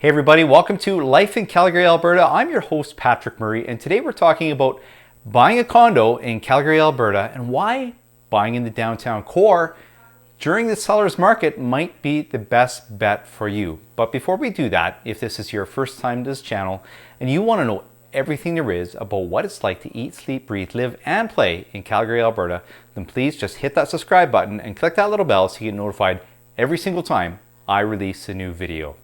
Hey everybody, welcome to Life in Calgary, Alberta. I'm your host, Patrick Murray, and today we're talking about buying a condo in Calgary, Alberta, and why buying in the downtown core during the seller's market might be the best bet for you. But before we do that, if this is your first time to this channel and you want to know everything there is about what it's like to eat, sleep, breathe, live, and play in Calgary, Alberta, then please just hit that subscribe button and click that little bell so you get notified every single time I release a new video.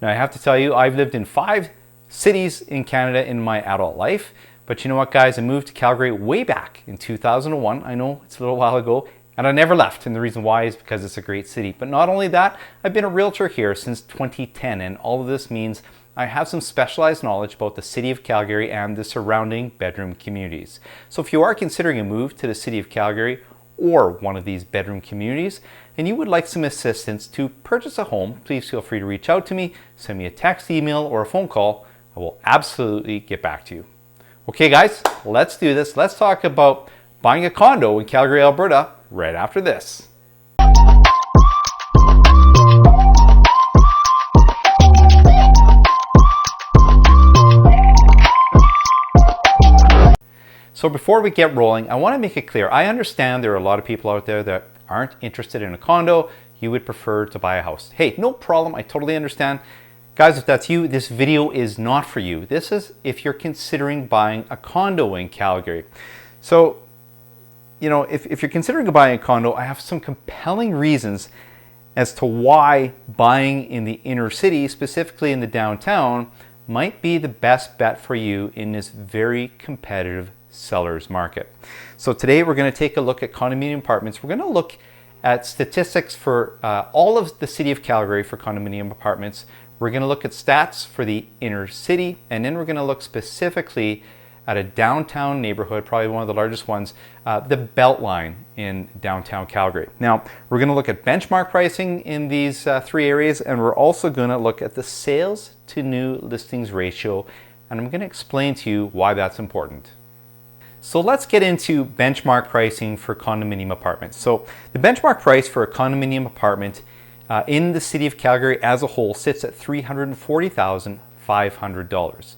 Now, I have to tell you, I've lived in 5 cities in Canada in my adult life. But you know what, guys? I moved to Calgary way back in 2001. I know it's a little while ago, and I never left. And the reason why is because it's a great city. But not only that, I've been a realtor here since 2010. And all of this means I have some specialized knowledge about the city of Calgary and the surrounding bedroom communities. So if you are considering a move to the city of Calgary or one of these bedroom communities, and you would like some assistance to purchase a home, please feel free to reach out to me, send me a text, email, or a phone call. I will absolutely get back to you. Okay guys, let's do this. Let's talk about buying a condo in Calgary, Alberta right after this. So before we get rolling, I want to make it clear. I understand there are a lot of people out there that aren't interested in a condo. You would prefer to buy a house. Hey, no problem. I totally understand. Guys, if that's you, this video is not for you. This is if you're considering buying a condo in Calgary. So, you know, if you're considering buying a condo, I have some compelling reasons as to why buying in the inner city, specifically in the downtown, might be the best bet for you in this very competitive seller's market. So today we're going to take a look at condominium apartments. We're going to look at statistics for all of the city of Calgary for condominium apartments. We're going to look at stats for the inner city, and then we're going to look specifically at a downtown neighborhood, probably one of the largest ones, the Beltline in downtown Calgary. Now, we're going to look at benchmark pricing in these 3 areas, and we're also going to look at the sales to new listings ratio, and I'm going to explain to you why that's important. So let's get into benchmark pricing for condominium apartments. So the benchmark price for a condominium apartment in the city of Calgary as a whole sits at $340,500.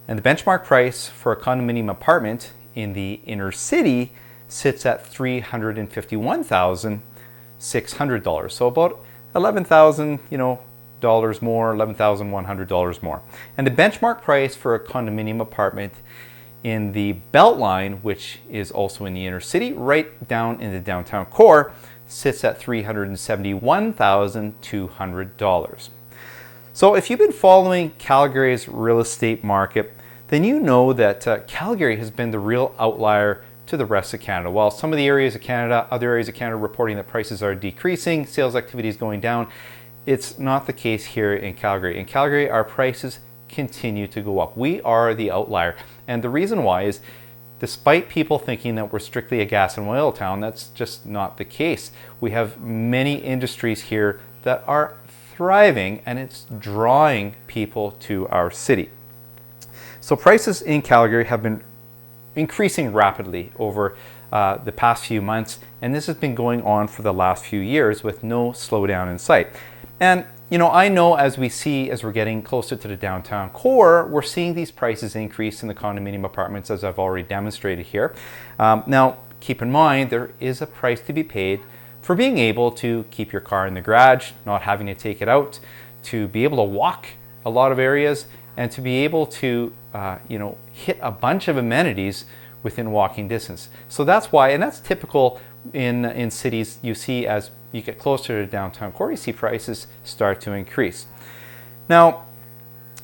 And the benchmark price for a condominium apartment in the inner city sits at $351,600. So about $11,000, dollars more, $11,100 more. And the benchmark price for a condominium apartment in the Beltline, which is also in the inner city, right down in the downtown core, sits at $371,200. So if you've been following Calgary's real estate market, then you know that Calgary has been the real outlier to the rest of Canada. While some of the areas of Canada, other areas of Canada reporting that prices are decreasing, sales activity is going down, it's not the case here in Calgary. In Calgary, our prices continue to go up. We are the outlier. And the reason why is, despite people thinking that we're strictly a gas and oil town, that's just not the case. We have many industries here that are thriving, and it's drawing people to our city. So prices in Calgary have been increasing rapidly over the past few months, and this has been going on for the last few years with no slowdown in sight. And I know as we're getting closer to the downtown core, we're seeing these prices increase in the condominium apartments, as I've already demonstrated here. Now, keep in mind, there is a price to be paid for being able to keep your car in the garage, not having to take it out, to be able to walk a lot of areas, and to be able to, hit a bunch of amenities within walking distance. So that's why, and that's typical in cities. You see, as you get closer to downtown core, you see prices start to increase. Now,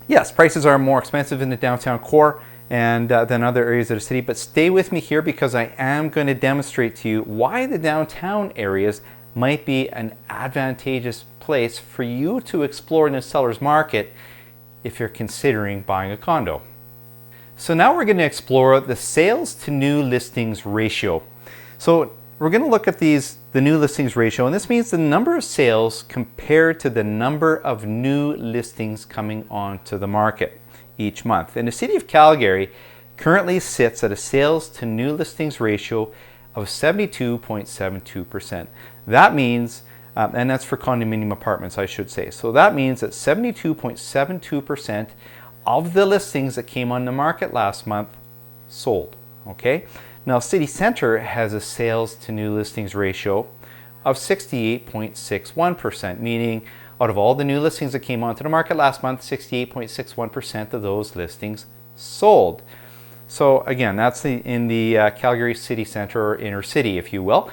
yes, prices are more expensive in the downtown core and than other areas of the city, but stay with me here because I am going to demonstrate to you why the downtown areas might be an advantageous place for you to explore in the seller's market if you're considering buying a condo. So now we're going to explore the sales to new listings ratio. So we're going to look at the new listings ratio, and this means the number of sales compared to the number of new listings coming onto the market each month. And the city of Calgary currently sits at a sales to new listings ratio of 72.72%. That means and that's for condominium apartments, I should say. So that means that 72.72% of the listings that came on the market last month sold. Okay. Now, City Centre has a sales to new listings ratio of 68.61%, meaning out of all the new listings that came onto the market last month, 68.61% of those listings sold. So again, that's in the Calgary City Centre, or inner city, if you will.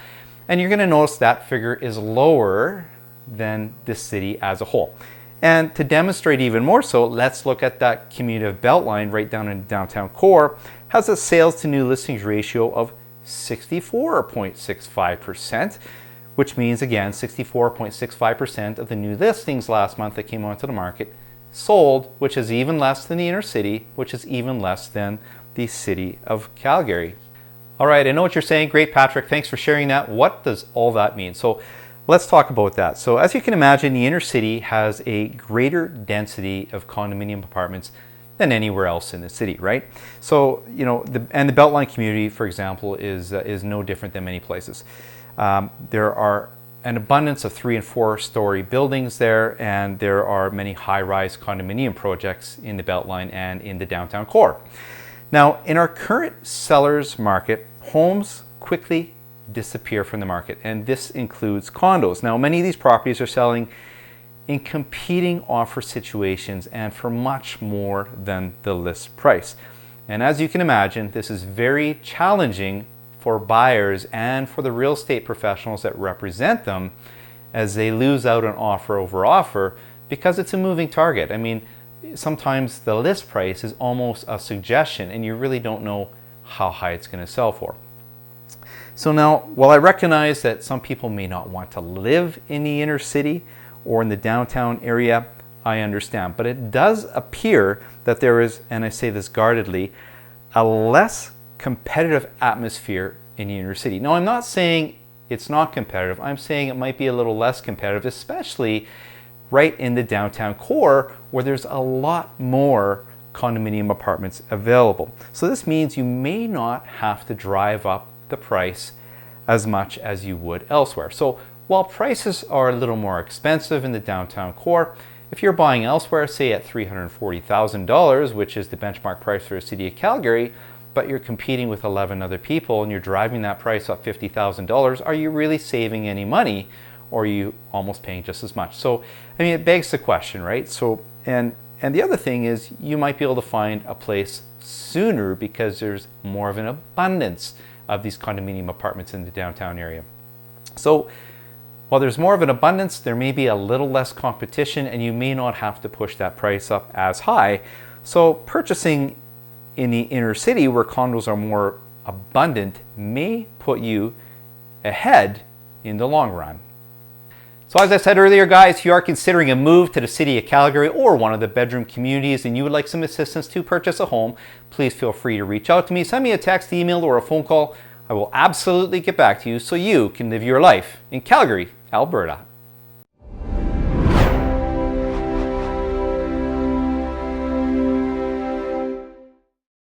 And you're going to notice that figure is lower than the city as a whole. And to demonstrate even more so, let's look at that commutative beltline right down in downtown core. Has a sales to new listings ratio of 64.65%, which means again 64.65% of the new listings last month that came onto the market sold, which is even less than the inner city, which is even less than the city of Calgary. All right, I know what you're saying. Great, Patrick. Thanks for sharing that. What does all that mean? So let's talk about that. So as you can imagine, the inner city has a greater density of condominium apartments than anywhere else in the city, right? So, you know, the Beltline community, for example, is no different than many places. There are an abundance of 3- and 4-story buildings there, and there are many high-rise condominium projects in the Beltline and in the downtown core. Now, in our current seller's market, homes quickly disappear from the market, and this includes condos. Now, many of these properties are selling in competing offer situations and for much more than the list price. And as you can imagine, this is very challenging for buyers and for the real estate professionals that represent them, as they lose out on offer over offer because it's a moving target. I mean, sometimes the list price is almost a suggestion and you really don't know how high it's going to sell for. So now, while I recognize that some people may not want to live in the inner city or in the downtown area, I understand. But it does appear that there is, and I say this guardedly, a less competitive atmosphere in the inner city. Now, I'm not saying it's not competitive. I'm saying it might be a little less competitive, especially right in the downtown core where there's a lot more condominium apartments available. So this means you may not have to drive up the price as much as you would elsewhere. So while prices are a little more expensive in the downtown core, if you're buying elsewhere, say at $340,000, which is the benchmark price for the city of Calgary, but you're competing with 11 other people and you're driving that price up $50,000, are you really saving any money, or are you almost paying just as much? So, I mean, it begs the question, right? So, and the other thing is you might be able to find a place sooner because there's more of an abundance of these condominium apartments in the downtown area. So, while there's more of an abundance, there may be a little less competition and you may not have to push that price up as high. So purchasing in the inner city where condos are more abundant may put you ahead in the long run. So as I said earlier, guys, if you are considering a move to the city of Calgary or one of the bedroom communities and you would like some assistance to purchase a home, please feel free to reach out to me. Send me a text, email, or a phone call. I will absolutely get back to you so you can live your life in Calgary, Alberta.